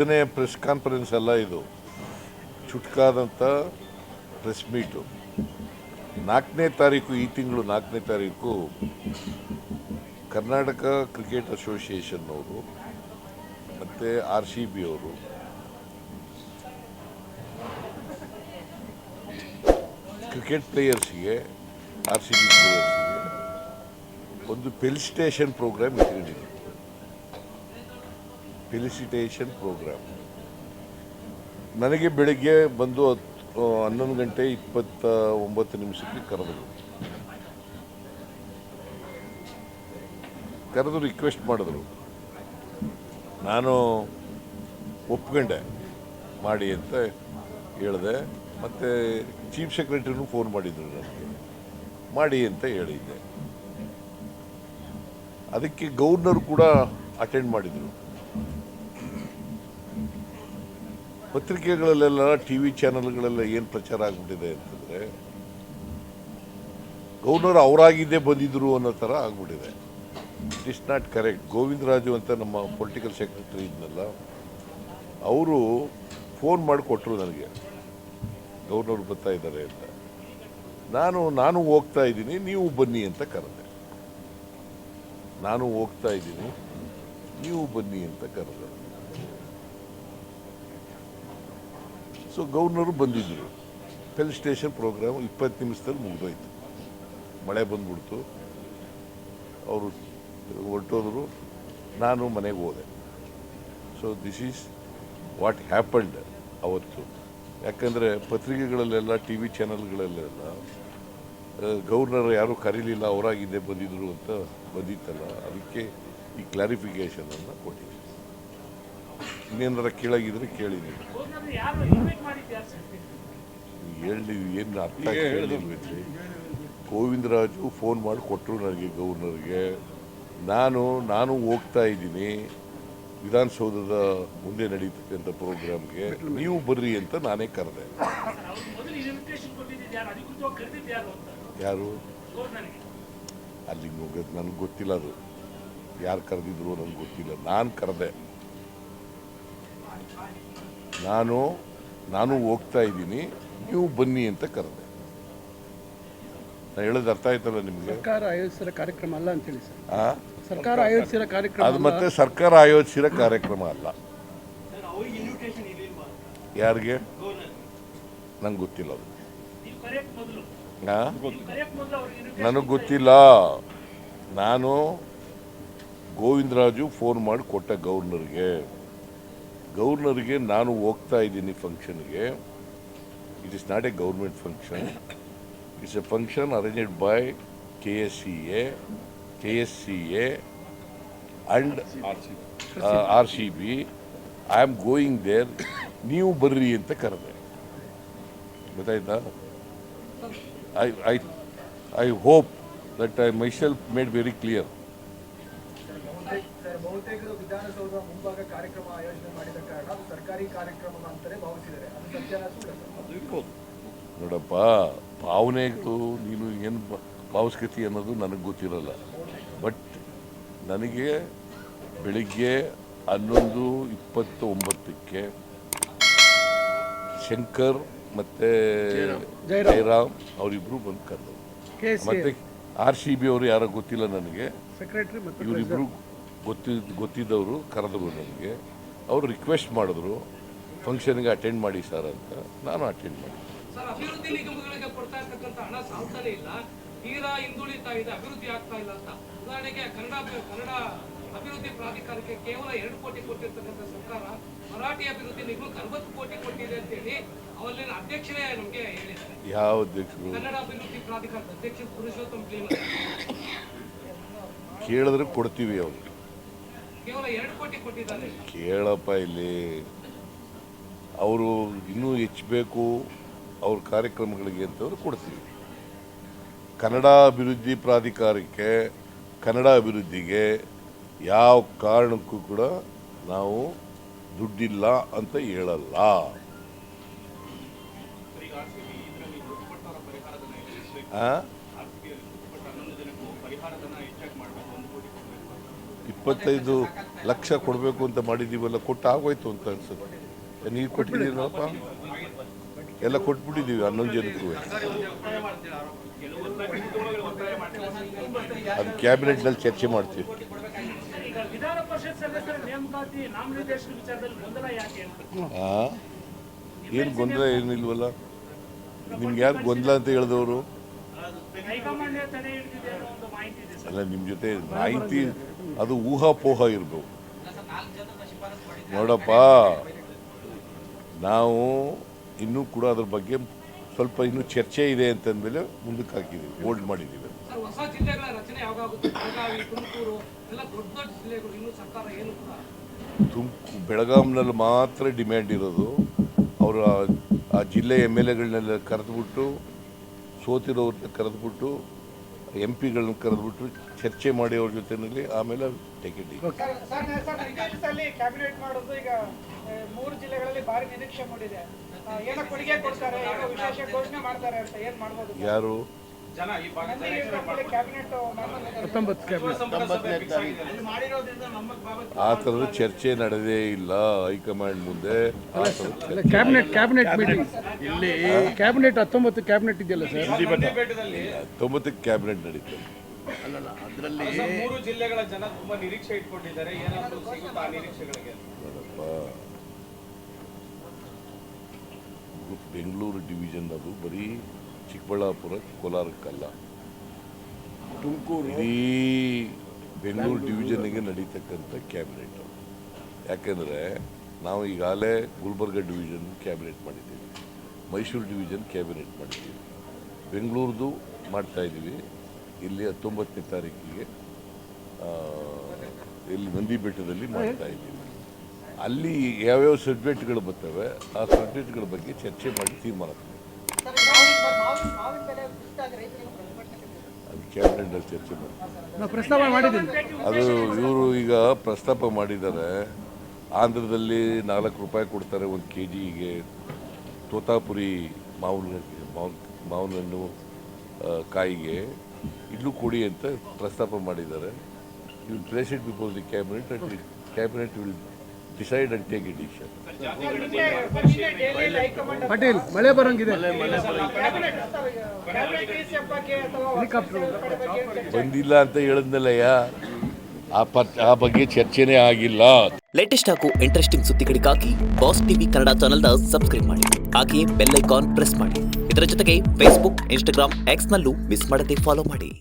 ಇದನ್ನೇ press conference ಅಲ್ಲ, ಇದು ಚುಟ್ಕಾದಂಥ ಪ್ರೆಸ್ ಮೀಟು. 4ನೇ ತಾರೀಕು, ಈ ತಿಂಗಳು 4ನೇ ತಾರೀಕು ಕರ್ನಾಟಕ ಕ್ರಿಕೆಟ್ ಅಸೋಸಿಯೇಷನ್ನವರು ಮತ್ತು RCB ಅವರು ಕ್ರಿಕೆಟ್ ಪ್ಲೇಯರ್ಸ್ಗೆ, RCB ಪ್ಲೇಯರ್ಸ್ಗೆ ಒಂದು ಫೆಲಿಸಿಟೇಷನ್ ಪ್ರೋಗ್ರಾಮ್ ಇಟ್ಕೊಂಡಿದ್ರು. ಫೆಲಿಸಿಟೇಷನ್ ಪ್ರೋಗ್ರಾಮ್ ನನಗೆ ಬೆಳಗ್ಗೆ ಬಂದು 11:29 ಕರೆದು ರಿಕ್ವೆಸ್ಟ್ ಮಾಡಿದ್ರು. ನಾನು ಒಪ್ಕೊಂಡೆ, ಮಾಡಿ ಅಂತ ಹೇಳಿದೆ. ಮತ್ತು ಚೀಫ್ ಸೆಕ್ರೆಟರಿನೂ ಫೋನ್ ಮಾಡಿದರು ನನಗೆ, ಮಾಡಿ ಅಂತ ಹೇಳಿದ್ದೆ. ಅದಕ್ಕೆ ಗವರ್ನರ್ ಕೂಡ ಅಟೆಂಡ್ ಮಾಡಿದರು. ಪತ್ರಿಕೆಗಳಲ್ಲೆಲ್ಲ, TV ಚಾನಲ್ಗಳೆಲ್ಲ ಏನು ಪ್ರಚಾರ ಆಗಿಬಿಟ್ಟಿದೆ ಅಂತಂದರೆ, ಗವರ್ನರ್ ಅವರಾಗಿದ್ದೇ ಬಂದಿದ್ದರು ಅನ್ನೋ ಥರ ಆಗಿಬಿಟ್ಟಿದೆ. It is not correct. Govindaraju ಅಂತ ನಮ್ಮ ಪೊಲಿಟಿಕಲ್ ಸೆಕ್ರೆಟರಿ ಇದ್ನಲ್ಲ, ಅವರು ಫೋನ್ ಮಾಡಿ ಕೊಟ್ಟರು ನನಗೆ, ಗವರ್ನರ್ ಬರ್ತಾ ಇದ್ದಾರೆ ಅಂತ. ನಾನು ಹೋಗ್ತಾ ಇದ್ದೀನಿ, ನೀವು ಬನ್ನಿ ಅಂತ ಕರೆದೆ. ನಾನು ಹೋಗ್ತಾ ಇದ್ದೀನಿ, ನೀವು ಬನ್ನಿ ಅಂತ ಕರೆದೆ. ಸೊ ಗವರ್ನರು ಬಂದಿದ್ದರು. ಫೆಲಿಸಿಟೇಷನ್ ಪ್ರೋಗ್ರಾಮ್ 20 ನಿಮಿಷದಲ್ಲಿ ಮುಗಿದೋಯ್ತು. ಮಳೆ ಬಂದ್ಬಿಡ್ತು, ಅವರು ಹೊರಟೋದ್ರು, ನಾನು ಮನೆಗೆ ಹೋದೆ. So this is what happened ಅವತ್ತು. ಯಾಕಂದರೆ ಪತ್ರಿಕೆಗಳಲ್ಲೆಲ್ಲ, TV ಚಾನಲ್ಗಳಲ್ಲೆಲ್ಲ ಗವರ್ನರ್ ಯಾರೂ ಕರೀಲಿಲ್ಲ, ಅವರಾಗಿದ್ದೇ ಬಂದಿದ್ದರು ಅಂತ ಬಂದಿತ್ತಲ್ಲ, ಅದಕ್ಕೆ ಈ ಕ್ಲಾರಿಫಿಕೇಷನನ್ನು ಕೊಟ್ಟಿದ್ದೀನಿ. ಇನ್ನೇನಾರ ಕೇಳಾಗಿದ್ರೆ ಕೇಳಿದ್ದೀನಿ. ಹೇಳಿ, ಏನು ಅರ್ಥ ಹೇಳಿದ್ರಿ? ಗೋವಿಂದರಾಜು ಫೋನ್ ಮಾಡಿ ಕೊಟ್ಟರು ನನಗೆ, ಗವರ್ನರ್ಗೆ. ನಾನು ಹೋಗ್ತಾ ಇದ್ದೀನಿ ವಿಧಾನಸೌಧದ ಮುಂದೆ ನಡೀತಕ್ಕಂಥ ಪ್ರೋಗ್ರಾಮ್ಗೆ, ನೀವು ಬರ್ರಿ ಅಂತ ನಾನೇ ಕರೆದೆ. ಯಾರು ಅಲ್ಲಿಗೆ ಹೋಗೋದು ನನಗೆ ಗೊತ್ತಿಲ್ಲ, ಅದು ಯಾರು ಕರೆದಿದ್ರು ನನಗೆ ಗೊತ್ತಿಲ್ಲ. ನಾನು ಕರೆದೆ, ನಾನು ಹೋಗ್ತಾ ಇದ್ದೀನಿ, ನೀವು ಬನ್ನಿ ಅಂತ ಕರೆದೆ. ನಾನು ಹೇಳೋದು ಅರ್ಥ ಆಯ್ತಲ್ಲ ನಿಮಗೆ? ಸರ್ಕಾರ ಆಯೋಜಿಸಿರೋ ಕಾರ್ಯಕ್ರಮ ಅಲ್ಲ ಅಂತೇಳಿ ಸರ್. ಸರ್ಕಾರ ಆಯೋಜಿಸಿರೋ ಕಾರ್ಯಕ್ರಮ ಅದು ಮತ್ತೆ ಸರ್ಕಾರ ಆಯೋಜಿಸಿರೋ ಕಾರ್ಯಕ್ರಮ ಅಲ್ಲ. ಯಾರಿಗೆ ನಂಗೆ ಗೊತ್ತಿಲ್ಲ, ಅದು ನನಗೆ ಗೊತ್ತಿಲ್ಲ. ನಾನು ಗೋವಿಂದರಾಜು ಫೋನ್ ಮಾಡಿ ಕೊಟ್ಟ ಗವರ್ನರ್ಗೆ ನಾನು ಹೋಗ್ತಾ ಇದ್ದೀನಿ ಫಂಕ್ಷನ್ಗೆ. It is not a government function, it's a function arranged by KSCA and RCB. I am going there, ನೀವು ಬರ್ರಿ ಅಂತ ಕರೆದೆ. ಗೊತ್ತಾಯ್ತಾ? I hope that I myself made very clear. ಬಹುತೇಕರು ವಿಧಾನಸೌಧ ಮುಂಭಾಗ ಕಾರ್ಯಕ್ರಮ ಆಯೋಜನೆ ಮಾಡಿದ ಕಾರಣ ಸರ್ಕಾರಿ ಕಾರ್ಯಕ್ರಮ ಅಂತಾನೆ ಭಾವಿಸಿದ್ದಾರೆ. ಅದು ಸತ್ಯನಾ ಸುಳ್ಳು? ನೋಡಪ್ಪ, ಭಾವನೆಗಳು ನೀನು ಏನು ಭಾವಿಸ್ಕತಿ ಅನ್ನೋದು ನನಗೆ ಗೊತ್ತಿರಲ್ಲ. ಬಟ್ ನನಗೆ ಬೆಳಿಗ್ಗೆ 11:29 ಶಂಕರ್ ಮತ್ತು ಜಯರಾಮ್ ಅವರಿಬ್ಬರು ಬಂದು ಕರೆದರು. ಮತ್ತು RCB ಅವರು ಯಾರೋ ಗೊತ್ತಿಲ್ಲ ನನಗೆ, ಸೆಕ್ರೆಟರಿ ಮತ್ತು ಇವರಿಬ್ಬರು ಗೊತ್ತಿದ್ದವರು ಕರೆದರು ನನಗೆ. ಅವರು ರಿಕ್ವೆಸ್ಟ್ ಮಾಡಿದ್ರು ಫಂಕ್ಷನ್ಗೆ ಅಟೆಂಡ್ ಮಾಡಿ ಸರ್ ಅಂತ. ನಾನು ಅಟೆಂಡ್ ಮಾಡಿ. ಸರ್, ಅಭಿವೃದ್ಧಿ ನಿಗಮಗಳಿಗೆ ಕೊಡ್ತಾ ಇರ್ತಕ್ಕಂಥ ಹಣ ಸಾಲ್ತಾನೆ ಇಲ್ಲ, ತೀರಾ ಹಿಂದುಳಿತಾ ಇದೆ, ಅಭಿವೃದ್ಧಿ ಆಗ್ತಾ ಇಲ್ಲ ಅಂತ. ಉದಾಹರಣೆಗೆ ಕನ್ನಡ ಅಭಿವೃದ್ಧಿ ಪ್ರಾಧಿಕಾರಕ್ಕೆ ಕೇವಲ 2 ಕೋಟಿ ಕೊಟ್ಟಿರ್ತಕ್ಕಂಥ ಸರ್ಕಾರ ಮರಾಠಿ ಅಭಿವೃದ್ಧಿ ನಿಗಮಕ್ಕೆ 60 ಕೋಟಿ ಕೊಟ್ಟಿದೆ ಅಂತೇಳಿ ಅವಲ್ಲಿನ ಅಧ್ಯಕ್ಷರೇ ನಮಗೆ ಹೇಳಿದ್ದಾರೆ. ಯಾವ ಅಧ್ಯಕ್ಷರು? ಕನ್ನಡ ಅಭಿವೃದ್ಧಿ ಪ್ರಾಧಿಕಾರದ ಅಧ್ಯಕ್ಷ ಪುರುಷೋತ್ತಮ್ ಪ್ಲೇಮ. ಕೇಳಿದ್ರೆ ಕೊಡ್ತೀವಿ. ಅವರು ಕೇವಲ 2 ಕೋಟಿ ಕೊಟ್ಟಿದ್ದಾರೆ. ಕೇಳಪ್ಪ, ಇಲ್ಲಿ ಅವರು ಇನ್ನೂ ಹೆಚ್ಚಬೇಕು ಅವ್ರ ಕಾರ್ಯಕ್ರಮಗಳಿಗೆ ಅಂತಂದ್ರೆ ಕೊಡ್ತೀವಿ. ಕನ್ನಡ ಅಭಿವೃದ್ಧಿ ಪ್ರಾಧಿಕಾರಕ್ಕೆ, ಕನ್ನಡ ಅಭಿವೃದ್ಧಿಗೆ ಯಾವ ಕಾರಣಕ್ಕೂ ಕೂಡ ನಾವು ದುಡ್ಡಿಲ್ಲ ಅಂತ ಹೇಳಲ್ಲ. 25 ಲಕ್ಷ ಕೊಡಬೇಕು ಅಂತ ಮಾಡಿದ್ದೀವಲ್ಲ, ಕೊಟ್ಟು ಆಗೋಯ್ತು ಅಂತ ಅನ್ಸುತ್ತೆ. ನೀವು ಕೊಟ್ಟಿದ್ದೀರಪ್ಪ, ಎಲ್ಲ ಕೊಟ್ಬಿಟ್ಟಿದ್ದೀವಿ 11 ಜನಕ್ಕೂ. ಅದು ಕ್ಯಾಬಿನೆಟ್ನಲ್ಲಿ ಚರ್ಚೆ ಮಾಡ್ತೀವಿ. ವಿಧಾನ ಪರಿಷತ್ ಸದಸ್ಯರ ನೇಮಕಾತಿ ನಾಮನಿರ್ದೇಶನ ವಿಚಾರದಲ್ಲಿ ಗೊಂದಲ ಯಾಕೆ ಅಂತ? ಏನು ಗೊಂದಲ ಏನಿಲ್ವಲ್ಲ. ನಿಮ್ಗೆ ಯಾರು ಗೊಂದಲ ಅಂತ ಹೇಳಿದವರು? ಹೈಕಮಾಂಡ್ ತಡೆ ಹಿಡಿದಿದೆ ಅನ್ನೋ ಒಂದು ಮಾಹಿತಿ ಇದೆ ಸರ್. ಅಲ್ಲ, ನಿಮ್ಮ ಜೊತೆ ಮಾಹಿತಿ ಅದು ಊಹಾಪೋಹ ಇರಬೇಕು. ನೋಡಪ್ಪ, ನಾವು ಇನ್ನೂ ಕೂಡ ಅದ್ರ ಬಗ್ಗೆ ಸ್ವಲ್ಪ ಇನ್ನೂ ಚರ್ಚೆ ಇದೆ ಅಂತಂದಮೇಲೆ ಮುಂದಕ್ಕೆ ಹಾಕಿದ್ದೀವಿ, ಹೋಲ್ಡ್ ಮಾಡಿದ್ದೀವಿ. ಸರ್, ಹೊಸ ಜಿಲ್ಲೆಗಳ ರಚನೆ ಯಾವಾಗುತ್ತೆ? ಬೆಳಗಾವಿ, ತುಮಕೂರು ಎಲ್ಲ ದೊಡ್ಡ ದೊಡ್ಡ ಜಿಲ್ಲೆಗಳು, ಇನ್ನೂ ಸರ್ಕಾರ ಏನು ಕೂಡ ಬೆಳಗಾಂನಲ್ಲಿ ಮಾತ್ರ ಡಿಮ್ಯಾಂಡ್ ಇರೋದು. ಅವರು ಆ ಜಿಲ್ಲೆ MLAಗಳನ್ನೆಲ್ಲ ಕರೆದುಬಿಟ್ಟು, ಸೋತಿರೋರನ್ನ ಕರೆದುಬಿಟ್ಟು, MP ಗಳನ್ನ ಕರೆದುಬಿಟ್ಟು ಚರ್ಚೆ ಮಾಡಿ ಅವ್ರ ಜೊತೆಯಲ್ಲಿ ಆಮೇಲೆ ಟಿಕೆಟ್. ಕ್ಯಾಬಿನೆಟ್ ಮಾಡೋದು ಈಗ 3 ಜಿಲ್ಲೆಗಳಲ್ಲಿ ಭಾರಿ ನಿರೀಕ್ಷೆ ಮೂಡಿದೆ. ಏನೋ ಕೊಡುಗೆ ಕೊಡ್ತಾರೆ, ಏನೋ ವಿಶೇಷ ಘೋಷಣೆ ಮಾಡ್ತಾರೆ ಅಂತ ಏನ್ ಮಾಡ್ಬೋದು? ಯಾರು ಕ್ಯಾಬಿನೆಟ್ 19 ಕ್ಯಾಬಿನೆಟ್ ಆ ಥರದ ಚರ್ಚೆ ನಡೆದೇ ಇಲ್ಲ ಹೈಕಮಾಂಡ್ ಮುಂದೆ. ಅಲ್ಲ, ಕ್ಯಾಬಿನೆಟ್ ಮೀಟಿಂಗ್ ಇಲ್ಲಿ ಕ್ಯಾಬಿನೆಟ್ 19 ಕ್ಯಾಬಿನೆಟ್ ಇದೆಯಲ್ಲ ಸರ್, 19ಕ್ಕೆ ಕ್ಯಾಬಿನೆಟ್ ನಡೀತದೆ. ಅದರಲ್ಲಿ 3 ಜಿಲ್ಲೆಗಳ ಜನ ತುಂಬಾ ನಿರೀಕ್ಷೆ ಇಟ್ಕೊಂಡಿದ್ದಾರೆ. ಏನಾದರೂ ಸಿಗುತ್ತಾ ಆ ನಿರೀಕ್ಷೆಗಳಿಗೆ? ನೋಡಪ್ಪ, ಬೆಂಗಳೂರು ಡಿವಿಷನ್ ಅದು ಬರೀ ಚಿಕ್ಕಬಳ್ಳಾಪುರ ಕೋಲಾರಕ್ಕಲ್ಲ, ತುಮಕೂರು, ಇಡೀ ಬೆಂಗಳೂರು ಡಿವಿಷನ್ಗೆ ನಡೀತಕ್ಕಂಥ ಕ್ಯಾಬಿನೆಟ್. ಯಾಕೆಂದರೆ ನಾವು ಈಗಾಗಲೇ ಗುಲ್ಬರ್ಗ ಡಿವಿಷನ್ ಕ್ಯಾಬಿನೆಟ್ ಮಾಡಿದ್ದೀವಿ, ಮೈಸೂರು ಡಿವಿಷನ್ ಕ್ಯಾಬಿನೆಟ್ ಮಾಡಿದ್ದೀವಿ, ಬೆಂಗಳೂರದು ಮಾಡ್ತಾಯಿದ್ದೀವಿ. ಇಲ್ಲಿ 19ನೇ ತಾರೀಕಿಗೆ ಇಲ್ಲಿ ನಂದಿ ಬೆಟ್ಟದಲ್ಲಿ ಮಾಡ್ತಾಯಿದ್ದೀವಿ. ಅಲ್ಲಿ ಯಾವ್ಯಾವ ಸಬ್ಜೆಕ್ಟ್ಗಳು ಬರ್ತವೆ ಆ ಸಬ್ಜೆಕ್ಟ್ಗಳ ಬಗ್ಗೆ ಚರ್ಚೆ ಮಾಡಿ ತೀರ್ಮಾನ ಅದು ಕ್ಯಾಬಿನೆಟ್ನಲ್ಲಿ ಚರ್ಚೆ ಮಾಡ್ತೀವಿ. ನಾವು ಪ್ರಸ್ತಾವ ಮಾಡಿದ್ದೀವಿ. ಅದು ಇವರು ಈಗ ಪ್ರಸ್ತಾಪ ಮಾಡಿದ್ದಾರೆ. ಆಂಧ್ರದಲ್ಲಿ 4 ರೂಪಾಯಿ ಕೊಡ್ತಾರೆ 1 kgಗೆ. ತೋತಾಪುರಿ ಮಾವಿನಹಣ್ಣು ಕಾಯಿಗೆ ಇಲ್ಲೂ ಕೊಡಿ ಅಂತ ಪ್ರಸ್ತಾಪ ಮಾಡಿದ್ದಾರೆ. You will place it before the cabinet and cabinet will decide and take a decision. Patel, ಮಳೆ ಬರಂಗಿದೆ. ಬಂದಿಲ್ಲ ಅಂತ ಹೇಳಿದ್ನಲ್ಲಯ್ಯ, ಆ ಬಗ್ಗೆ ಚರ್ಚೆನೇ ಆಗಿಲ್ಲ. ಲೇಟೆಸ್ಟ್ ಹಾಗೂ ಇಂಟ್ರೆಸ್ಟಿಂಗ್ ಸುದ್ದಿಗಳಿಗಾಗಿ ಬಾಸ್ ಟಿವಿ ಕನ್ನಡ ಚಾನೆಲ್ನ ಸಬ್ಸ್ಕ್ರೈಬ್ ಮಾಡಿ. ಹಾಗೆಯೇ ಬೆಲ್ ಐಕಾನ್ ಪ್ರೆಸ್ ಮಾಡಿ. ಇದರ ಜೊತೆಗೆ ಫೇಸ್ಬುಕ್, ಇನ್ಸ್ಟಾಗ್ರಾಮ್, ಎಕ್ಸ್ನಲ್ಲೂ ಮಿಸ್ ಮಾಡದೆ ಫಾಲೋ ಮಾಡಿ.